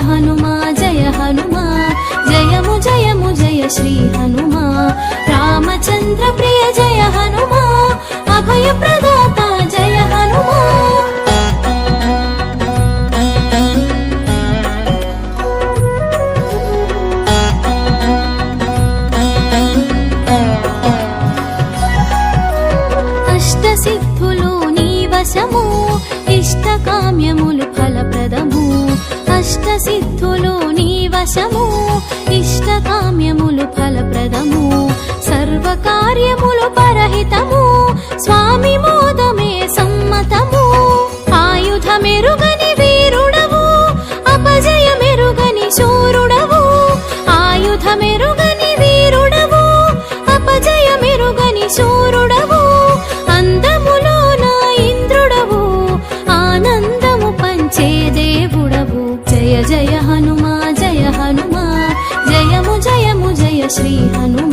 హనుమా జయ హనుమా జయము జయము జయ శ్రీ హనుమా రామచంద్ర ప్రియ జయ హనుమా అభయ ప్రదాత జయ హనుమా అష్టసిద్ధులు నీ వశము ఇష్టకామ్యములు ఫలప్రదము అష్టసిద్ధులు నీ వశము ఇష్టకామ్యములు ఫలప్రదము సర్వకార్యములు పరహితము స్వామి మోదమే సమ్మతము ఆయుధమెరుగని వీరుడవు అపజయమెరుగని శూరుడవు ఆయుధమెరుగని వీరుడవు అపజయమెరుగని శూరుడవు అందములోన ఇంద్రుడవు ఆనందము పంచే దేవుడవు జయ జయ హనుమా జయము జయము జయ శ్రీ హనుమా